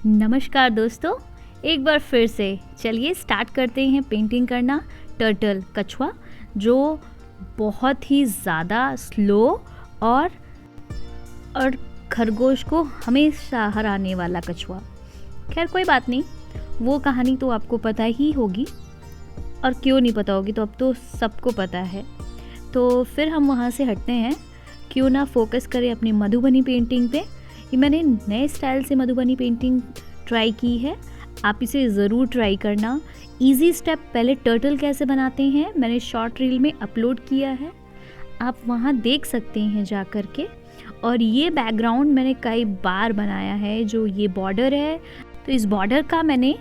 नमस्कार दोस्तों, एक बार फिर से चलिए स्टार्ट करते हैं पेंटिंग करना टर्टल कछुआ, जो बहुत ही ज़्यादा स्लो और खरगोश को हमेशा हराने वाला कछुआ। खैर कोई बात नहीं, वो कहानी तो आपको पता ही होगी, और क्यों नहीं पता होगी, तो अब तो सबको पता है। तो फिर हम वहाँ से हटते हैं, क्यों ना फोकस करें अपनी मधुबनी पेंटिंग पे। ये मैंने नए स्टाइल से मधुबनी पेंटिंग ट्राई की है, आप इसे ज़रूर ट्राई करना। इजी स्टेप, पहले टर्टल कैसे बनाते हैं मैंने शॉर्ट रील में अपलोड किया है, आप वहाँ देख सकते हैं जा कर के। और ये बैकग्राउंड मैंने कई बार बनाया है, जो ये बॉर्डर है, तो इस बॉर्डर का मैंने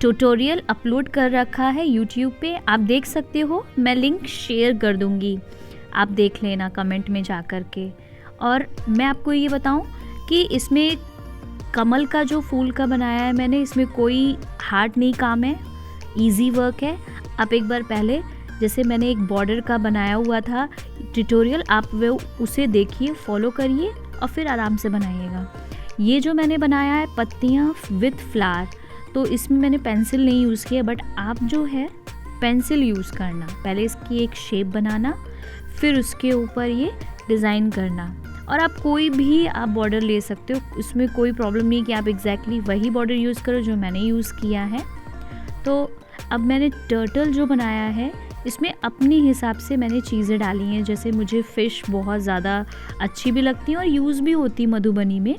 ट्यूटोरियल अपलोड कर रखा है यूट्यूब पे, आप देख सकते हो। मैं लिंक शेयर कर दूँगी, आप देख लेना कमेंट में जा कर के। और मैं आपको ये बताऊँ कि इसमें कमल का जो फूल का बनाया है मैंने, इसमें कोई हार्ड नहीं काम है, इजी वर्क है। आप एक बार पहले जैसे मैंने एक बॉर्डर का बनाया हुआ था ट्यूटोरियल, आप वो उसे देखिए, फॉलो करिए और फिर आराम से बनाइएगा। ये जो मैंने बनाया है पत्तियाँ विथ फ्लावर, तो इसमें मैंने पेंसिल नहीं यूज़ किया, बट आप जो है पेंसिल यूज़ करना। पहले इसकी एक शेप बनाना, फिर उसके ऊपर ये डिज़ाइन करना। और आप कोई भी आप बॉर्डर ले सकते हो, इसमें कोई प्रॉब्लम नहीं कि आप एग्जैक्टली वही बॉर्डर यूज़ करो जो मैंने यूज़ किया है। तो अब मैंने टर्टल जो बनाया है, इसमें अपने हिसाब से मैंने चीज़ें डाली हैं, jैसे मुझे फ़िश बहुत ज़्यादा अच्छी भी लगती हैं और यूज़ भी होती मधुबनी में,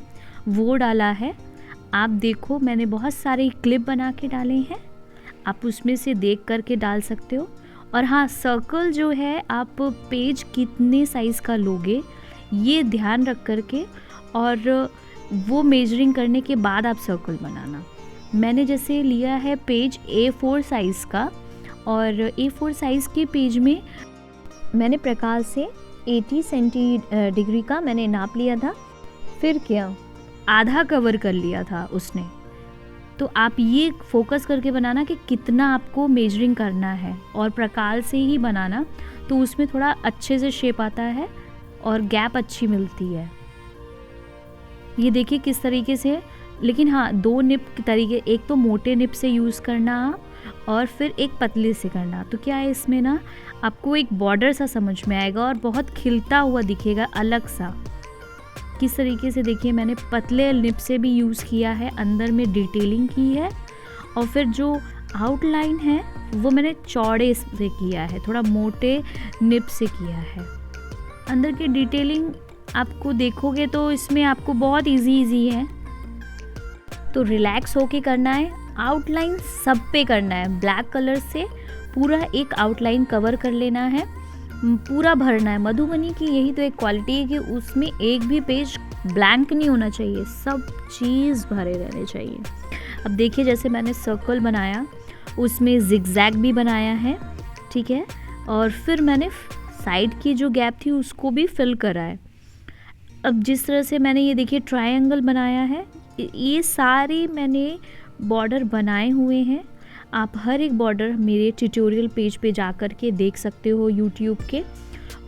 वो डाला है। आप देखो, मैंने बहुत सारे क्लिप बना के डाले हैं, आप उसमें से देख कर के डाल सकते हो। और हाँ, सर्कल जो है आप पेज कितने साइज़ का लोगे ये ध्यान रख कर के, और वो मेजरिंग करने के बाद आप सर्कल बनाना। मैंने जैसे लिया है पेज A4 साइज़ का, और A4 साइज़ के पेज में मैंने प्रकार से 80 सेंटीग्री का मैंने नाप लिया था, फिर क्या आधा कवर कर लिया था उसने। तो आप ये फोकस करके बनाना कि कितना आपको मेजरिंग करना है, और प्रकार से ही बनाना, तो उसमें थोड़ा अच्छे से शेप आता है और गैप अच्छी मिलती है। ये देखिए किस तरीके से, लेकिन हाँ, दो निप के तरीके, एक तो मोटे निप से यूज़ करना और फिर एक पतले से करना। तो क्या है, इसमें ना आपको एक बॉर्डर सा समझ में आएगा और बहुत खिलता हुआ दिखेगा अलग सा। किस तरीके से देखिए, मैंने पतले निप से भी यूज़ किया है, अंदर में डिटेलिंग की है, और फिर जो आउटलाइन है वो मैंने चौड़े से किया है, थोड़ा मोटे निप से किया है। अंदर की डिटेलिंग आपको देखोगे तो इसमें आपको बहुत इजी है, तो रिलैक्स होके करना है। आउटलाइन सब पे करना है, ब्लैक कलर से पूरा एक आउटलाइन कवर कर लेना है, पूरा भरना है। मधुबनी की यही तो एक क्वालिटी है कि उसमें एक भी पेज ब्लैंक नहीं होना चाहिए, सब चीज़ भरे रहने चाहिए। अब देखिए, जैसे मैंने सर्कल बनाया, उसमें जिगजैग भी बनाया है, ठीक है, और फिर मैंने साइड की जो गैप थी उसको भी फिल करा है। अब जिस तरह से मैंने ये देखिए ट्रायंगल बनाया है, ये सारे मैंने बॉर्डर बनाए हुए हैं। आप हर एक बॉर्डर मेरे ट्यूटोरियल पेज पे जा कर के देख सकते हो यूट्यूब के,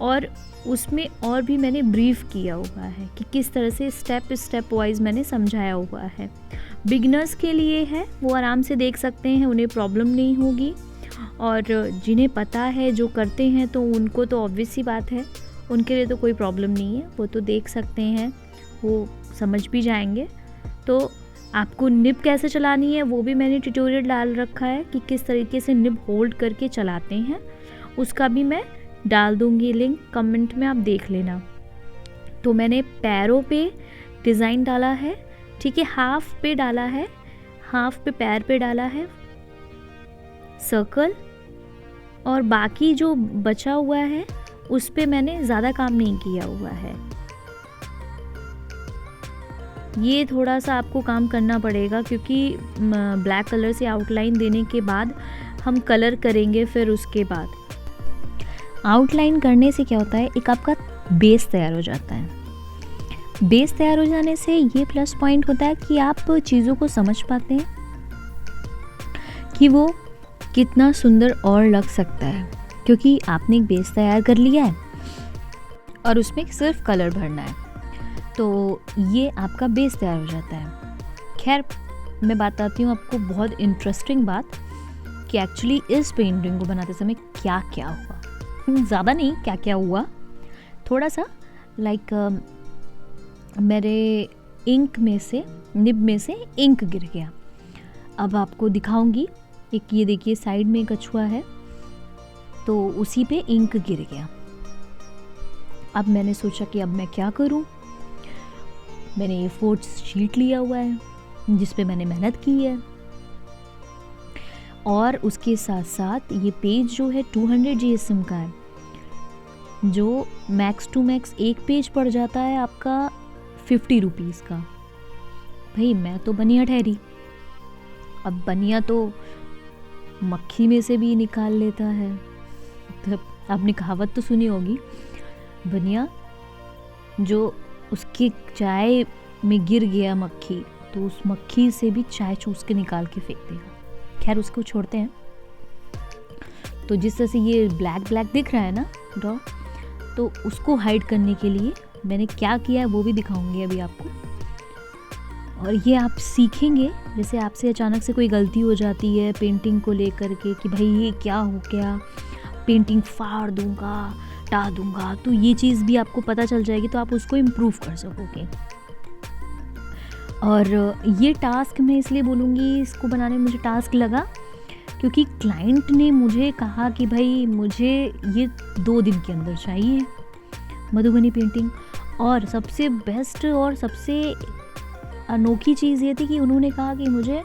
और उसमें और भी मैंने ब्रीफ किया हुआ है कि किस तरह से स्टेप वाइज मैंने समझाया हुआ है। बिगनर्स के लिए है, वो आराम से देख सकते हैं, उन्हें प्रॉब्लम नहीं होगी। और जिन्हें पता है, जो करते हैं, तो उनको तो ऑब्वियस सी बात है, उनके लिए तो कोई प्रॉब्लम नहीं है, वो तो देख सकते हैं, वो समझ भी जाएंगे। तो आपको निब कैसे चलानी है वो भी मैंने ट्यूटोरियल डाल रखा है कि किस तरीके से निब होल्ड करके चलाते हैं, उसका भी मैं डाल दूंगी लिंक कमेंट में, आप देख लेना। तो मैंने पैरों पे डिज़ाइन डाला है, ठीक है, हाफ पे डाला है, हाफ पे पैर पे डाला है सर्कल, और बाकी जो बचा हुआ है उस पे मैंने ज़्यादा काम नहीं किया हुआ है। ये थोड़ा सा आपको काम करना पड़ेगा, क्योंकि ब्लैक कलर से आउटलाइन देने के बाद हम कलर करेंगे, फिर उसके बाद आउटलाइन करने से क्या होता है, एक आपका बेस तैयार हो जाता है। बेस तैयार हो जाने से ये प्लस पॉइंट होता है कि आप चीज़ों को समझ पाते हैं कि वो कितना सुंदर और लग सकता है, क्योंकि आपने एक बेस तैयार कर लिया है और उसमें सिर्फ कलर भरना है, तो ये आपका बेस तैयार हो जाता है। खैर मैं बताती हूँ आपको बहुत इंटरेस्टिंग बात कि एक्चुअली इस पेंटिंग को बनाते समय क्या क्या हुआ। ज़्यादा नहीं, क्या क्या हुआ थोड़ा सा, लाइक मेरे इंक में से, निब में से इंक गिर गया। अब आपको दिखाऊंगी। एक ये देखिए साइड में कछुआ है, तो उसी पे इंक गिर गया। अब मैंने सोचा कि अब मैं क्या करूं। मैंने ये फोर्थ शीट लिया हुआ है जिस पे मैंने मेहनत की है, और उसके साथ साथ ये पेज जो है 200 GSM का है, जो मैक्स टू मैक्स एक पेज पड़ जाता है आपका 50 रुपीज़ का। भाई मैं तो बनिया ठहरी। अब बनिया तो मक्खी में से भी निकाल लेता है। तो आपने कहावत तो सुनी होगी, बनिया जो उसकी चाय में गिर गया मक्खी, तो उस मक्खी से भी चाय चूस के निकाल के फेंक देगा। खैर उसको छोड़ते हैं। तो जिस तरह से ये ब्लैक ब्लैक दिख रहा है ना ड्रॉ, तो उसको हाइड करने के लिए मैंने क्या किया है वो भी दिखाऊंगी अभी आपको। और ये आप सीखेंगे, जैसे आपसे अचानक से कोई गलती हो जाती है पेंटिंग को लेकर के कि भाई ये क्या हो गया, पेंटिंग फाड़ दूंगा, हटा दूंगा, तो ये चीज़ भी आपको पता चल जाएगी, तो आप उसको इम्प्रूव कर सकोगे। और ये टास्क मैं इसलिए बोलूँगी, इसको बनाने में मुझे टास्क लगा क्योंकि क्लाइंट ने मुझे कहा कि भाई मुझे ये 2 दिन के अंदर चाहिए मधुबनी पेंटिंग। और सबसे बेस्ट और सबसे अनोखी चीज़ ये थी कि उन्होंने कहा कि मुझे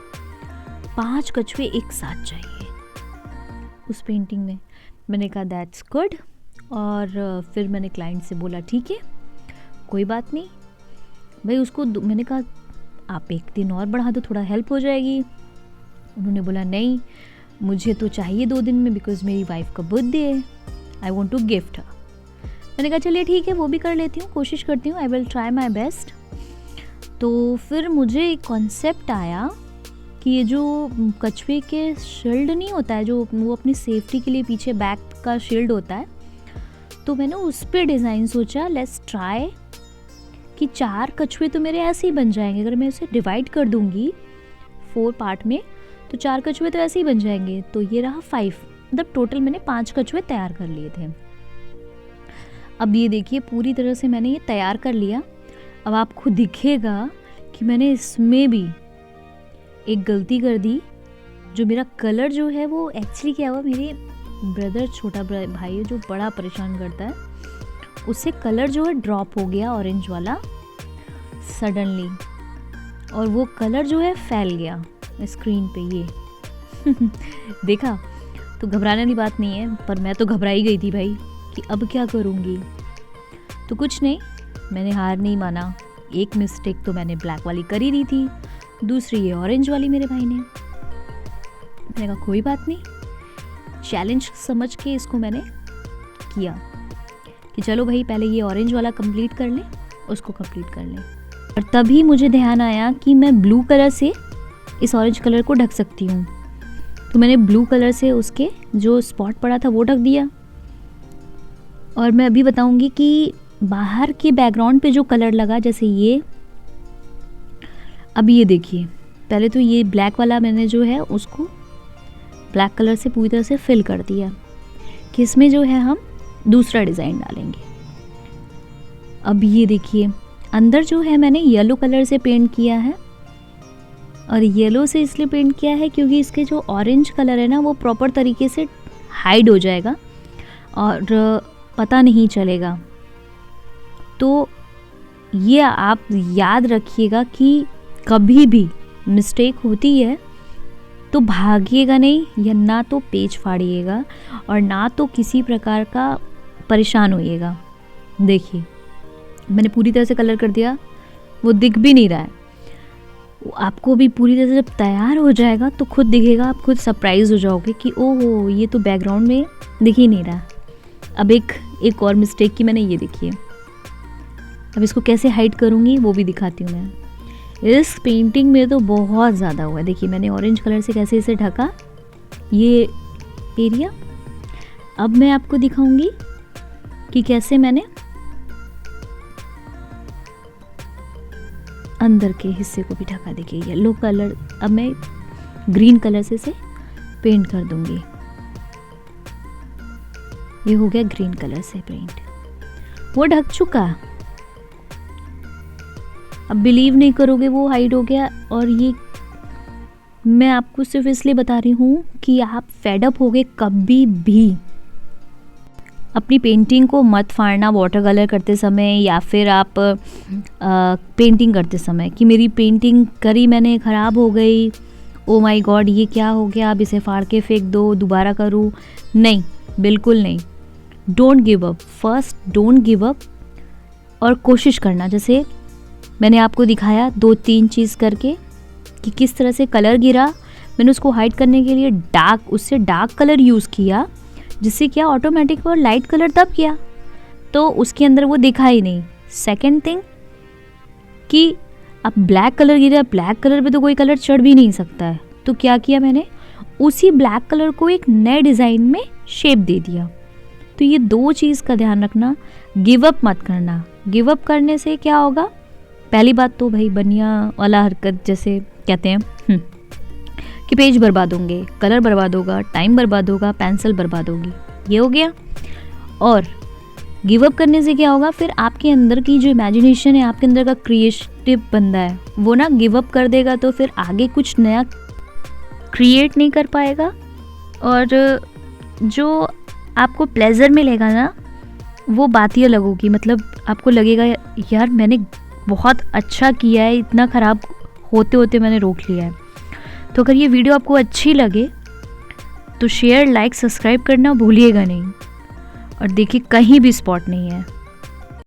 5 कछुए एक साथ चाहिए उस पेंटिंग में। मैंने कहा दैट्स गुड। और फिर मैंने क्लाइंट से बोला ठीक है कोई बात नहीं भाई। उसको मैंने कहा आप 1 दिन और बढ़ा दो, थोड़ा हेल्प हो जाएगी। उन्होंने बोला नहीं मुझे तो चाहिए 2 दिन में, बिकॉज मेरी वाइफ का बर्थडे है, आई वॉन्ट टू गिफ्ट हर। मैंने कहा चलिए ठीक है वो भी कर लेती हूँ, कोशिश करती हूँ, I will try my best. तो फिर मुझे एक कॉन्सेप्ट आया कि ये जो कछुए के शील्ड नहीं होता है, जो वो अपनी सेफ्टी के लिए पीछे बैक का शील्ड होता है, तो मैंने उस पर डिज़ाइन सोचा लेट्स ट्राई कि 4 कछुए तो मेरे ऐसे ही बन जाएंगे। अगर मैं इसे डिवाइड कर दूंगी 4 पार्ट में तो 4 कछुए तो ऐसे ही बन जाएंगे। तो ये रहा 5, मतलब टोटल मैंने 5 कछुए तैयार कर लिए थे। अब ये देखिए पूरी तरह से मैंने ये तैयार कर लिया। अब आपको दिखेगा कि मैंने इसमें भी एक गलती कर दी। जो मेरा कलर जो है वो एक्चुअली क्या हुआ, मेरे ब्रदर छोटा भाई है जो बड़ा परेशान करता है, उससे कलर जो है ड्रॉप हो गया ऑरेंज वाला सडनली, और वो कलर जो है फैल गया स्क्रीन पे। ये देखा, तो घबराने वाली बात नहीं है, पर मैं तो घबराई गई थी भाई कि अब क्या करूँगी। तो कुछ नहीं, मैंने हार नहीं माना। एक मिस्टेक तो मैंने ब्लैक वाली कर ही दी थी, दूसरी ये ऑरेंज वाली मेरे भाई ने। मैंने कहा कोई बात नहीं, चैलेंज समझ के इसको मैंने किया कि चलो भाई पहले ये ऑरेंज वाला कंप्लीट कर ले, उसको कंप्लीट कर ले। और तभी मुझे ध्यान आया कि मैं ब्लू कलर से इस ऑरेंज कलर को ढक सकती हूँ। तो मैंने ब्लू कलर से उसके जो स्पॉट पड़ा था वो ढक दिया। और मैं अभी बताऊँगी कि बाहर के बैकग्राउंड पे जो कलर लगा, जैसे ये, अब ये देखिए, पहले तो ये ब्लैक वाला मैंने जो है उसको ब्लैक कलर से पूरी तरह से फिल कर दिया कि इसमें जो है हम दूसरा डिज़ाइन डालेंगे। अब ये देखिए अंदर जो है मैंने येलो कलर से पेंट किया है, और येलो से इसलिए पेंट किया है क्योंकि इसके जो ऑरेंज कलर है ना वो प्रॉपर तरीके से हाइड हो जाएगा और पता नहीं चलेगा। तो ये आप याद रखिएगा कि कभी भी मिस्टेक होती है तो भागिएगा नहीं, या ना तो पेज फाड़िएगा और ना तो किसी प्रकार का परेशान होइएगा। देखिए मैंने पूरी तरह से कलर कर दिया, वो दिख भी नहीं रहा है। आपको भी पूरी तरह से जब तैयार हो जाएगा तो खुद दिखेगा, आप खुद सरप्राइज हो जाओगे कि ओहो ये तो बैकग्राउंड में दिख ही नहीं रहा। अब एक और मिस्टेक की मैंने, ये देखिए, अब इसको कैसे हाइड करूँगी वो भी दिखाती हूँ मैं। इस पेंटिंग में तो बहुत ज़्यादा हुआ है। देखिए मैंने ऑरेंज कलर से कैसे इसे ढका, ये एरिया। अब मैं आपको दिखाऊंगी कि कैसे मैंने अंदर के हिस्से को भी ढका देगी। येलो कलर अब मैं ग्रीन कलर से इसे पेंट कर दूंगी। ये हो गया ग्रीन कलर से पेंट, वो ढक चुका। अब बिलीव नहीं करोगे वो हाइड हो गया। और ये मैं आपको सिर्फ इसलिए बता रही हूँ कि आप फेड अप होगे कभी भी अपनी पेंटिंग को मत फाड़ना वाटर कलर करते समय या फिर आप पेंटिंग करते समय कि मेरी पेंटिंग करी मैंने ख़राब हो गई, ओ माय गॉड ये क्या हो गया, अब इसे फाड़ के फेंक दो, दोबारा करूँ। नहीं, बिल्कुल नहीं। Don't give up, first don't give up और कोशिश करना। जैसे मैंने आपको दिखाया 2-3 चीज़ करके कि किस तरह से कलर गिरा, मैंने उसको हाइड करने के लिए उससे डार्क कलर यूज़ किया, जिससे क्या ऑटोमेटिक और लाइट कलर तब किया तो उसके अंदर वो दिखा ही नहीं। सेकेंड थिंग कि अब ब्लैक कलर गिरा, ब्लैक कलर पे तो कोई कलर चढ़ भी नहीं सकता है, तो क्या किया मैंने उसी ब्लैक कलर को एक नए डिज़ाइन में शेप दे दिया। तो ये 2 चीज़ का ध्यान रखना, गिव अप मत करना। गिव अप करने से क्या होगा, पहली बात तो भाई बनिया वाला हरकत जैसे कहते हैं कि पेज बर्बाद होंगे, कलर बर्बाद होगा, टाइम बर्बाद होगा, पेंसिल बर्बाद होगी, ये हो गया। और गिव अप करने से क्या होगा, फिर आपके अंदर की जो इमेजिनेशन है, आपके अंदर का क्रिएटिव बंदा है वो ना गिव अप कर देगा, तो फिर आगे कुछ नया क्रिएट नहीं कर पाएगा। और जो आपको प्लेजर मिलेगा ना वो बात ही अलग होगी। मतलब आपको लगेगा यार मैंने बहुत अच्छा किया है, इतना ख़राब होते होते मैंने रोक लिया है। तो अगर ये वीडियो आपको अच्छी लगे तो शेयर, लाइक, सब्सक्राइब करना भूलिएगा नहीं। और देखिए कहीं भी स्पॉट नहीं है।